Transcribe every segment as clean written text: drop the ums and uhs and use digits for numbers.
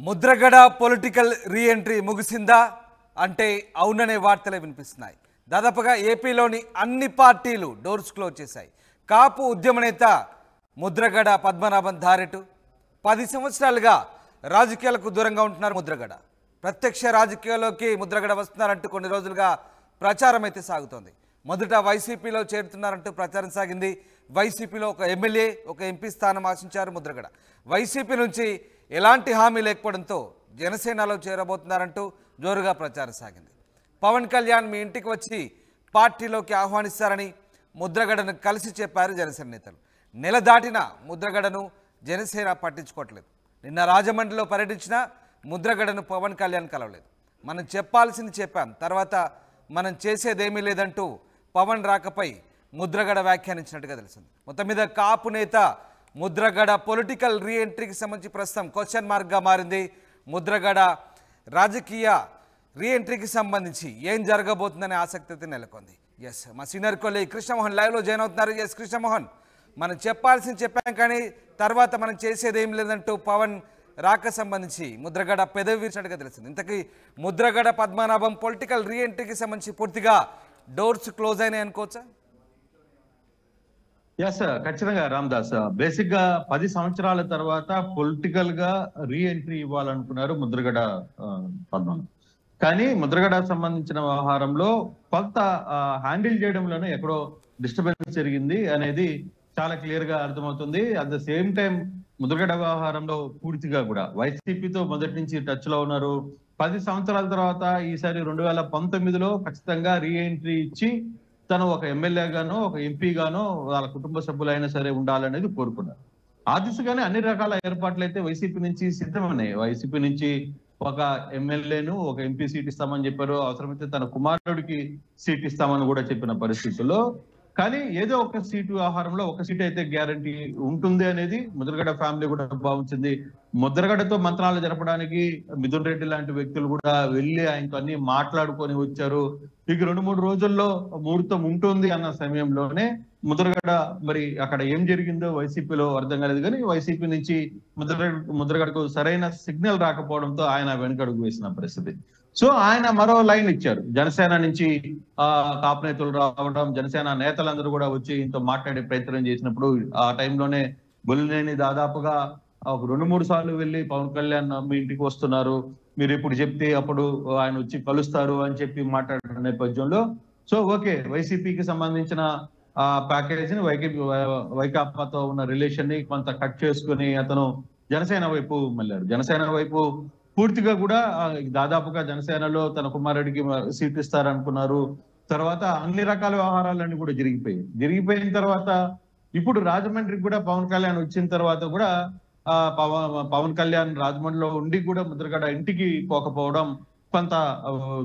Mudragada political reentry ముగిసిందా అంటే అవుననే వార్తలే వినిపిస్తున్నాయి. దాదాపుగా ఏపీలోని అన్ని పార్టీలు డోర్స్ క్లోజ్ చేశాయి. కాపు ఉద్యమ నేత ముద్రగడ పద్మనాభం ధారెటు 10 సంవత్సరాలుగా రాజకీయాలకు దూరంగా ఉంటున్నారు. ముద్రగడ ప్రత్యక్ష రాజకీయాల్లోకి ముద్రగడ వస్తున్నారంటూ కొన్ని రోజులుగా ప్రచారం అయితే సాగుతోంది. మొదట వైసీపీలో చేరుతున్నారంటూ ప్రచారం సాగింది. వైసీపీలో ఒక ఎమ్మెల్యే, ఒక ఎంపీ స్థానం ఆశించారు ముద్రగడ. వైసీపీ నుంచి ఎలాంటి హామీ లేకపోవడంతో జనసేనలో చేరబోతున్నారంటూ జోరుగా ప్రచారం సాగింది. పవన్ కళ్యాణ్ మీ ఇంటికి వచ్చి పార్టీలోకి ఆహ్వానిస్తారని ముద్రగడను కలిసి చెప్పారు జనసేన నేతలు. నెల దాటిన ముద్రగడను జనసేన పట్టించుకోవట్లేదు. నిన్న రాజమండ్రిలో పర్యటించిన ముద్రగడను పవన్ కళ్యాణ్ కలవలేదు. మనం చెప్పాల్సింది చెప్పాం, తర్వాత మనం చేసేదేమీ లేదంటూ పవన్ రాకపై ముద్రగడ వ్యాఖ్యానించినట్టుగా తెలిసింది. మొత్తం మీద కాపు నేత ముద్రగడ పొలిటికల్ రీఎంట్రీకి సంబంధించి ప్రస్తుతం క్వశ్చన్ మార్క్గా మారింది. ముద్రగడ రాజకీయ రీఎంట్రీకి సంబంధించి ఏం జరగబోతుందనే ఆసక్తి నెలకొంది. ఎస్, మా సీనియర్ కొలీగ్ కృష్ణమోహన్ లైవ్లో జాయిన్ అవుతున్నారు. ఎస్ కృష్ణమోహన్, మనం చెప్పాల్సింది చెప్పాం, కానీ తర్వాత మనం చేసేది ఏం లేదంటూ పవన్ రాక సంబంధించి ముద్రగడ పెదవి విరిచినట్టుగా తెలిసింది. ఇంతకీ ముద్రగడ పద్మనాభం పొలిటికల్ రీఎంట్రీకి సంబంధించి పూర్తిగా డోర్స్ క్లోజ్ అయినాయి అనుకోవచ్చా? ఎస్, ఖచ్చితంగా రామదాస్. బేసిక్ గా 10 సంవత్సరాల తర్వాత పొలిటికల్ గా రీఎంట్రీ ఇవ్వాలనుకున్నారు ముద్రగడ పద్మనాభం. కానీ ముద్రగడ సంబంధించిన వ్యవహారంలో కొంత హ్యాండిల్ చేయడంలోనే ఎక్కడో డిస్టర్బెన్స్ జరిగింది అనేది చాలా క్లియర్ గా అర్థమవుతుంది. At the same time Mudragada వ్యవహారంలో పూర్తిగా కూడా వైసీపీతో మొదటి నుంచి టచ్ లో ఉన్నారు. 10 సంవత్సరాల తర్వాత ఈసారి 2019లో ఖచ్చితంగా రీఎంట్రీ ఇచ్చి తను ఒక ఎమ్మెల్యే గానో ఒక ఎంపీ గానో వాళ్ళ కుటుంబ సభ్యులైనా సరే ఉండాలనేది కోరుకున్నారు. ఆ దిశగానే అన్ని రకాల ఏర్పాట్లు అయితే వైసీపీ నుంచి సిద్ధమన్నాయి. వైసీపీ నుంచి ఒక ఎమ్మెల్యేను ఒక ఎంపీ సీట్ ఇస్తామని చెప్పారు. అవసరమైతే తన కుమారుడికి సీట్ ఇస్తామని కూడా చెప్పిన పరిస్థితుల్లో, కానీ ఏదో ఒక సీటు వ్యవహారంలో ఒక సీట్ అయితే గ్యారంటీ ఉంటుంది అనేది ముద్రగడ ఫ్యామిలీ కూడా భావించింది. ముద్రగడతో మంత్రాలు జరపడానికి మిథున్ రెడ్డి లాంటి వ్యక్తులు కూడా వెళ్ళి ఆయనతో అన్ని మాట్లాడుకొని వచ్చారు. ఇక 2-3 రోజుల్లో ముహూర్తం ఉంటుంది అన్న సమయంలోనే ముద్రగడ మరి అక్కడ ఏం జరిగిందో వైసీపీలో అర్థం కాలేదు. కానీ వైసీపీ నుంచి ముద్రగడకు సరైన సిగ్నల్ రాకపోవడంతో ఆయన వెనుకడుగు వేసిన పరిస్థితి. సో ఆయన మరో లైన్ ఇచ్చారు. జనసేన నుంచి కాపు నేతలు రావడం, జనసేన నేతలందరూ కూడా వచ్చి ఇంతో మాట్లాడే ప్రయత్నం చేసినప్పుడు ఆ టైంలోనే బొలినేని దాదాపుగా ఒక 2-3 సార్లు వెళ్ళి పవన్ కళ్యాణ్ మీ ఇంటికి వస్తున్నారు, మీరు ఇప్పుడు చెప్తే అప్పుడు ఆయన వచ్చి కలుస్తారు అని చెప్పి మాట్లాడిన నేపథ్యంలో సో ఓకే, వైసీపీకి సంబంధించిన ప్యాకేజీని వైకాపాతో ఉన్న రిలేషన్ ని కొంత కట్ చేసుకుని అతను జనసేన వైపు మళ్ళారు. జనసేన వైపు పూర్తిగా కూడా దాదాపుగా జనసేనలో తన కుమారుడికి సీట్ ఇస్తారనుకున్నారు. తర్వాత అన్ని రకాల వ్యవహారాలన్నీ కూడా జరిగిపోయిన తర్వాత ఇప్పుడు రాజమండ్రికి కూడా పవన్ కళ్యాణ్ వచ్చిన తర్వాత కూడా పవన్ కళ్యాణ్ రాజమండ్రిలో ఉండి కూడా ముద్రగడ ఇంటికి పోకపోవడం కొంత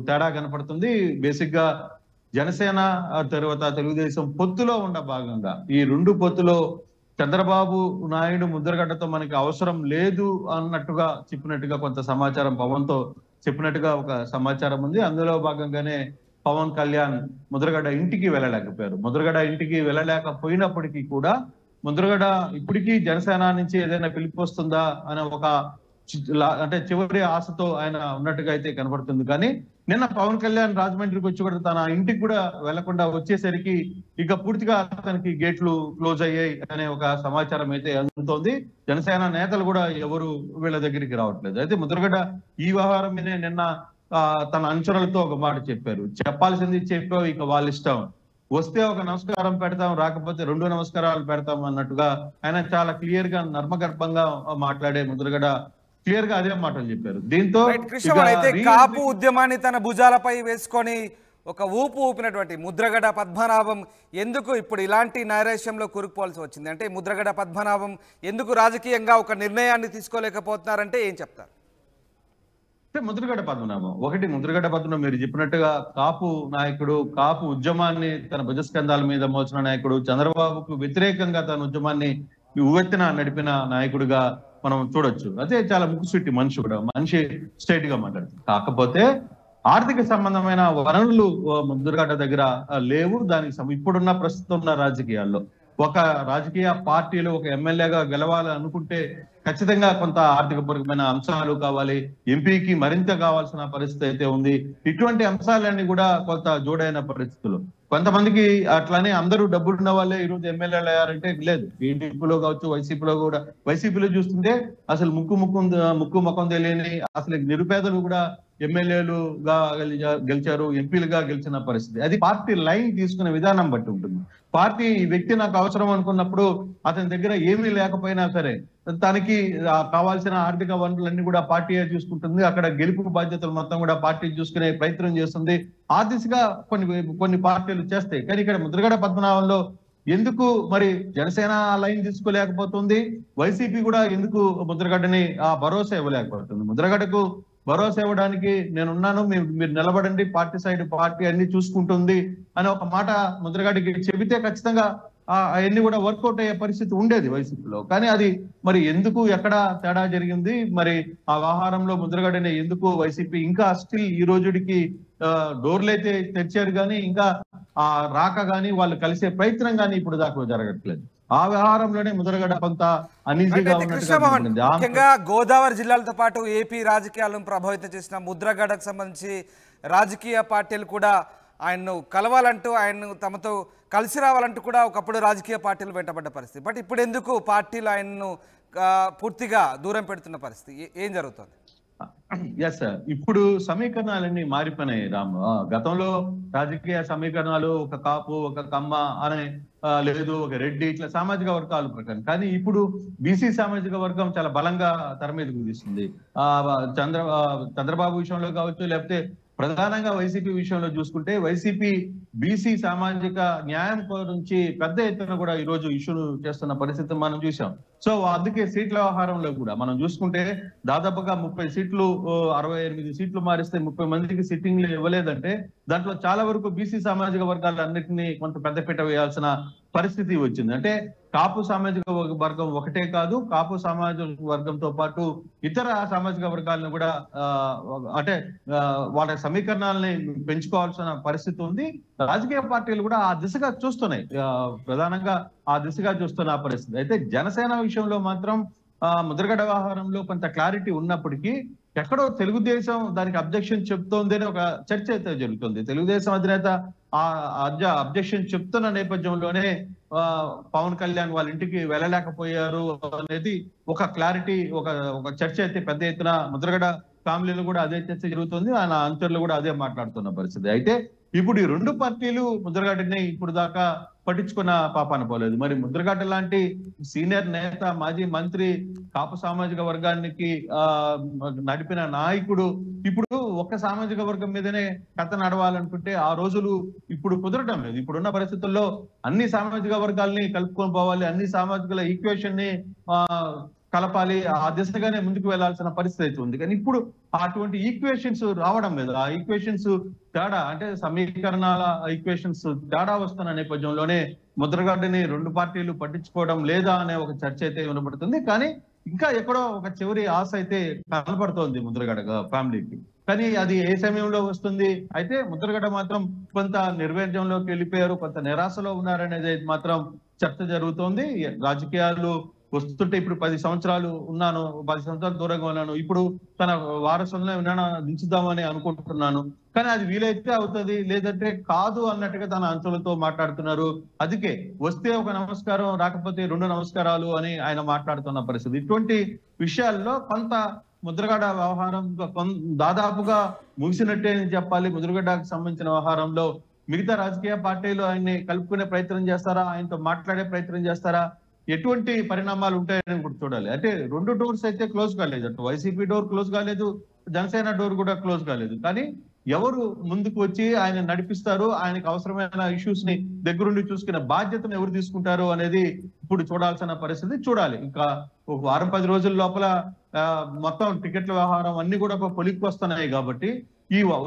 తేడా కనపడుతుంది. బేసిక్ గా జనసేన తర్వాత తెలుగుదేశం పొత్తులో ఉన్న భాగంగా ఈ 2 పొత్తులో చంద్రబాబు నాయుడు ముద్రగడ్డతో మనకి అవసరం లేదు అన్నట్టుగా చెప్పినట్టుగా కొంత సమాచారం పవన్ తో చెప్పినట్టుగా ఒక సమాచారం ఉంది. అందులో భాగంగానే పవన్ కళ్యాణ్ ముద్రగడ్డ ఇంటికి వెళ్ళలేకపోయారు. ముద్రగడ్డ ఇంటికి వెళ్ళలేకపోయినప్పటికీ కూడా ముద్రగడ్డ ఇప్పటికీ జనసేన నుంచి ఏదైనా పిలుపు వస్తుందా అనే ఒక అంటే చివరి ఆశతో ఆయన ఉన్నట్టుగా అయితే కనబడుతుంది. కానీ నిన్న పవన్ కళ్యాణ్ రాజమండ్రికి వచ్చి కూడా తన ఇంటికి కూడా వెళ్లకుండా వచ్చేసరికి ఇక పూర్తిగా అతనికి గేట్లు క్లోజ్ అయ్యాయి అనే ఒక సమాచారం అయితే అందుతోంది. జనసేన నేతలు కూడా ఎవరు వీళ్ళ దగ్గరికి రావట్లేదు. అయితే ముద్రగడ్డ ఈ వ్యవహారం మీద నిన్న తన అనుచరులతో ఒక మాట చెప్పారు. చెప్పాల్సింది చెప్పావు, ఇక వాళ్ళ ఇష్టం, వస్తే ఒక నమస్కారం పెడతాం, రాకపోతే 2 నమస్కారాలు పెడతాం అన్నట్టుగా ఆయన చాలా క్లియర్ గా నర్మగర్భంగా మాట్లాడే ముద్రగడ్డ క్లియర్ గా అదే మాటలు చెప్పారు. దీంతో అయితే కాపు ఉద్యమాన్ని తన భుజాలపై వేసుకొని ఒక ఊపినటువంటి ముద్రగడ పద్మనాభం ఎందుకు ఇప్పుడు ఇలాంటి నైరాశ్యంలో కూరుకుపోవాల్సి వచ్చింది? అంటే ముద్రగడ పద్మనాభం ఎందుకు రాజకీయంగా ఒక నిర్ణయాన్ని తీసుకోలేకపోతున్నారంటే ఏం చెప్తారు? ముద్రగడ పద్మనాభం ముద్రగడ పద్మనాభం మీరు చెప్పినట్టుగా కాపు నాయకుడు, కాపు ఉద్యమాన్ని తన భుజస్కంధాల మీద మోచిన నాయకుడు, చంద్రబాబుకు వ్యతిరేకంగా తన ఉద్యమాన్ని ఉవ్వెత్తిన నడిపిన నాయకుడిగా మనం చూడొచ్చు. అదే చాలా ముక్కుసూటి మనిషి కూడా, మనిషి స్ట్రైట్ గా మాట్లాడుతుంది. కాకపోతే ఆర్థిక సంబంధమైన వనరులు ముద్రగడ్డ దగ్గర లేవు. దానికి ఇప్పుడున్న ప్రస్తుతం ఉన్న రాజకీయాల్లో ఒక రాజకీయ పార్టీలు ఒక ఎమ్మెల్యేగా గెలవాలి అనుకుంటే ఖచ్చితంగా కొంత ఆర్థికపరమైన అంశాలు కావాలి, ఎంపీకి మరింత కావాల్సిన పరిస్థితి అయితే ఉంది. ఇటువంటి అంశాలన్నీ కూడా కొంత జోడైన పరిస్థితులు. కొంతమందికి అట్లానే అందరూ డబ్బులున్న వాళ్ళే ఈరోజు ఎమ్మెల్యేలు అయ్యారంటే లేదు. టీడీపీలో కావచ్చు, వైసీపీలో కూడా. వైసీపీలో చూస్తుంటే అసలు ముక్కు ముఖం తెలియని అసలు నిరుపేదలు కూడా ఎమ్మెల్యేలుగా గెలిచారు, ఎంపీలుగా గెలిచిన పరిస్థితి. అది పార్టీ లైన్ తీసుకునే విధానం బట్టి ఉంటుంది. పార్టీ ఈ వ్యక్తి నాకు అవసరం అనుకున్నప్పుడు అతని దగ్గర ఏమీ లేకపోయినా సరే తనకి కావాల్సిన ఆర్థిక వనరులన్నీ కూడా పార్టీయే చూసుకుంటుంది. అక్కడ గెలుపు బాధ్యతలు మొత్తం కూడా పార్టీ చూసుకునే ప్రయత్నం చేస్తుంది. ఆ దిశగా కొన్ని పార్టీలు చేస్తాయి. కానీ ఇక్కడ ముద్రగడ పద్మనాభంలో ఎందుకు మరి జనసేన లైన్ తీసుకోలేకపోతుంది, వైసీపీ కూడా ఎందుకు ముద్రగడ్డని ఆ భరోసా ఇవ్వలేకపోతుంది? ముద్రగడ్డకు భరోసా ఇవ్వడానికి నేనున్నాను, మీరు నిలబడండి, పార్టీ సైడ్ పార్టీ అన్ని చూసుకుంటుంది అని ఒక మాట ముద్రగడ్డకి చెబితే ఖచ్చితంగా అవన్నీ కూడా వర్కౌట్ అయ్యే పరిస్థితి ఉండేది వైసీపీలో. కానీ అది మరి ఎందుకు ఎక్కడ తేడా జరిగింది? మరి ఆ వ్యవహారంలో ముద్రగడ్డని ఎందుకు వైసీపీ ఇంకా స్టిల్ ఈ రోజుడికి డోర్లు అయితే తెచ్చారు కానీ ఇంకా రాక గానీ వాళ్ళు కలిసే ప్రయత్నం కానీ ఇప్పుడు దాకా జరగట్లేదు. ఆ వ్యవహారంలోనే ముద్రగడ్డ కొంత అనీజీగా ఉన్నట్టుగా. ముఖ్యంగా గోదావరి జిల్లాలతో పాటు ఏపీ రాజకీయాలను ప్రభావితం చేసిన ముద్రగడ్డకు సంబంధించి రాజకీయ పార్టీలు కూడా ఆయన్ను కలవాలంటూ, ఆయన్ను తమతో కలిసి రావాలంటూ కూడా ఒకప్పుడు రాజకీయ పార్టీలు వెంటబడ్డ పరిస్థితి. బట్ ఇప్పుడు ఎందుకు పార్టీలు ఆయన్ను పూర్తిగా దూరం పెడుతున్న పరిస్థితి? ఏం జరుగుతుంది? ఎస్ సార్, ఇప్పుడు సమీకరణాలన్నీ మారిపోయినాయి రామ్. గతంలో రాజకీయ సమీకరణాలు ఒక కాపు, ఒక కమ్మ అనే లేదు, ఒక రెడ్డి, ఇట్లా సామాజిక వర్గాల ప్రకారం. కానీ ఇప్పుడు బీసీ సామాజిక వర్గం చాలా బలంగా తెర మీదకు తీస్తుంది. చంద్రబాబు విషయంలో కావచ్చు, లేకపోతే ప్రధానంగా వైసీపీ విషయంలో చూసుకుంటే వైసీపీ బీసీ సామాజిక న్యాయం నుంచి పెద్ద ఎత్తున కూడా ఈ రోజు ఇష్యూలు చేస్తున్న పరిస్థితి మనం చూసాం. సో అందుకే సీట్ల వ్యవహారంలో కూడా మనం చూసుకుంటే దాదాపుగా 30 సీట్లు 68 సీట్లు మారిస్తే 30 మందికి సిట్టింగ్లు ఇవ్వలేదంటే దాంట్లో చాలా వరకు బీసీ సామాజిక వర్గాలన్నింటినీ కొంత పెద్దపీట వేయాల్సిన పరిస్థితి వచ్చింది. అంటే కాపు సామాజిక వర్గం ఒకటే కాదు, కాపు సామాజిక వర్గంతో పాటు ఇతర సామాజిక వర్గాలను కూడా అంటే వాళ్ళ సమీకరణాలని పెంచుకోవాల్సిన పరిస్థితి ఉంది. రాజకీయ పార్టీలు కూడా ఆ దిశగా చూస్తున్నాయి, ప్రధానంగా ఆ దిశగా చూస్తున్న పరిస్థితి. అయితే జనసేన విషయంలో మాత్రం ముద్రగడ వ్యవహారంలో కొంత క్లారిటీ ఉన్నప్పటికీ ఎక్కడో తెలుగుదేశం దానికి అబ్జెక్షన్ చెప్తోంది అని ఒక చర్చ అయితే జరుగుతుంది. తెలుగుదేశం అధినేత అబ్జెక్షన్ చెప్తున్న నేపథ్యంలోనే పవన్ కళ్యాణ్ వాళ్ళ ఇంటికి వెళ్ళలేకపోయారు అనేది ఒక క్లారిటీ, ఒక చర్చ అయితే పెద్ద ఎత్తున ముద్రగడ ఫ్యామిలీలో కూడా అదే చర్చ జరుగుతుంది. ఆయన అంచర్లు కూడా అదే మాట్లాడుతున్న పరిస్థితి. అయితే ఇప్పుడు ఈ రెండు పార్టీలు ముద్రగడ్డని ఇప్పుడు దాకా పట్టించుకున్న పాపాన పోలేదు. మరి ముద్రగడ్డ లాంటి సీనియర్ నేత, మాజీ మంత్రి, కాపు సామాజిక వర్గానికి నడిపిన నాయకుడు ఇప్పుడు ఒక్క సామాజిక వర్గం మీదనే కథ నడవాలనుకుంటే ఆ రోజులు ఇప్పుడు కుదరటం లేదు. ఇప్పుడున్న పరిస్థితుల్లో అన్ని సామాజిక వర్గాల్ని కలుపుకొని పోవాలి, అన్ని సామాజిక ఈక్వేషన్ ని కలపాలి, ఆ దిశగానే ముందుకు వెళ్లాల్సిన పరిస్థితి అయితే ఉంది. కానీ ఇప్పుడు అటువంటి ఈక్వేషన్స్ రావడం లేదు. ఆ ఈక్వేషన్స్ తేడా, అంటే సమీకరణాల ఈక్వేషన్స్ తేడా వస్తున్న నేపథ్యంలోనే ముద్రగడ్డని రెండు పార్టీలు పట్టించుకోవడం లేదా అనే ఒక చర్చ అయితే వినబడుతుంది. కానీ ఇంకా ఎక్కడో ఒక చివరి ఆశ అయితే కనబడుతోంది ముద్రగడ్డ ఫ్యామిలీకి. కానీ అది ఏ సమయంలో వస్తుంది? అయితే ముద్రగడ్డ మాత్రం కొంత నిర్వేద్యంలోకి వెళ్ళిపోయారు, కొంత నిరాశలో ఉన్నారనేది మాత్రం చర్చ జరుగుతోంది. రాజకీయాలు వస్తుంటే ఇప్పుడు 10 సంవత్సరాలు ఉన్నాను, 10 సంవత్సరాలు దూరంగా ఉన్నాను, ఇప్పుడు తన వారసులను ఏమైనా దించుదామని అనుకుంటున్నాను, కానీ అది వీలైతే అవుతుంది, లేదంటే కాదు అన్నట్టుగా తన అంచులతో మాట్లాడుతున్నారు. అందుకే వస్తే ఒక నమస్కారం, రాకపోతే 2 నమస్కారాలు అని ఆయన మాట్లాడుతున్న పరిస్థితి. ఇటువంటి విషయాల్లో కొంత ముద్రగడ్డ వ్యవహారం దాదాపుగా ముగిసినట్టే అని చెప్పాలి. ముద్రగడ్డకు సంబంధించిన వ్యవహారంలో మిగతా రాజకీయ పార్టీలు ఆయన్ని కలుపుకునే ప్రయత్నం చేస్తారా, ఆయనతో మాట్లాడే ప్రయత్నం చేస్తారా, ఎటువంటి పరిణామాలు ఉంటాయని కూడా చూడాలి. అంటే 2 డోర్స్ అయితే క్లోజ్ కాలేదు, అటు వైసీపీ డోర్ క్లోజ్ కాలేదు, జనసేన డోర్ కూడా క్లోజ్ కాలేదు. కానీ ఎవరు ముందుకు వచ్చి ఆయన నడిపిస్తారు, ఆయనకు అవసరమైన ఇష్యూస్ ని దగ్గరుండి చూసుకునే బాధ్యతను ఎవరు తీసుకుంటారు అనేది ఇప్పుడు చూడాల్సిన పరిస్థితి. చూడాలి, ఇంకా ఒక వారం 10 రోజుల లోపల మొత్తం టికెట్ల వ్యవహారం అన్ని కూడా ఒక పొలికి వస్తున్నాయి. కాబట్టి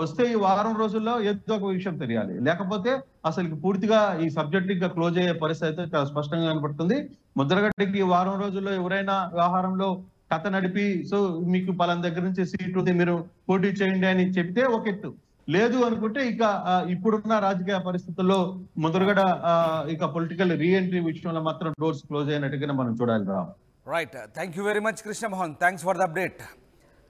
వస్తే ఈ వారం రోజుల్లో ఏదో ఒక విషయం తెలియాలి, లేకపోతే అసలు పూర్తిగా ఈ సబ్జెక్ట్ ఇంకా క్లోజ్ అయ్యే పరిస్థితి అయితే చాలా స్పష్టంగా కనబడుతుంది. ముద్రగడ్డకి ఈ వారం రోజుల్లో ఎవరైనా వ్యవహారంలో కథ నడిపి సో మీకు పలానా దగ్గర నుంచి సీట్ ఉంది, మీరు పోటీ చేయండి అని చెప్తే ఒక ఎత్తు. లేదు అనుకుంటే ఇక ఇప్పుడున్న రాజకీయ పరిస్థితుల్లో ముద్రగడ ఇక పొలిటికల్ రీఎంట్రీ విషయంలో మాత్రం డోర్స్ క్లోజ్ అయినట్టుగానే మనం చూడాలి Ram. Right, thank you very much Krishnamohan, thanks for the update.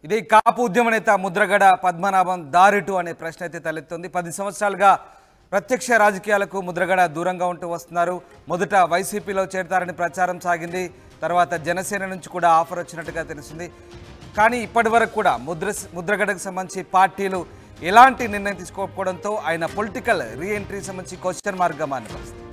ఇది కాపు ఉద్యమ నేత ముద్రగడ పద్మనాభం దారిటు అనే ప్రశ్న అయితే తలెత్తుంది. 10 సంవత్సరాలుగా ప్రత్యక్ష రాజకీయాలకు ముద్రగడ దూరంగా ఉంటూ వస్తున్నారు. మొదట వైసీపీలో చేరతారని ప్రచారం సాగింది, తర్వాత జనసేన నుంచి కూడా ఆఫర్ వచ్చినట్టుగా తెలిసింది. కానీ ఇప్పటి వరకు కూడా ముద్రగడకు సంబంధించి పార్టీలు ఎలాంటి నిర్ణయం తీసుకోకపోవడంతో ఆయన పొలిటికల్ రీఎంట్రీ సంబంధించి క్వశ్చన్ మార్క్గా మారిన పరిస్థితి.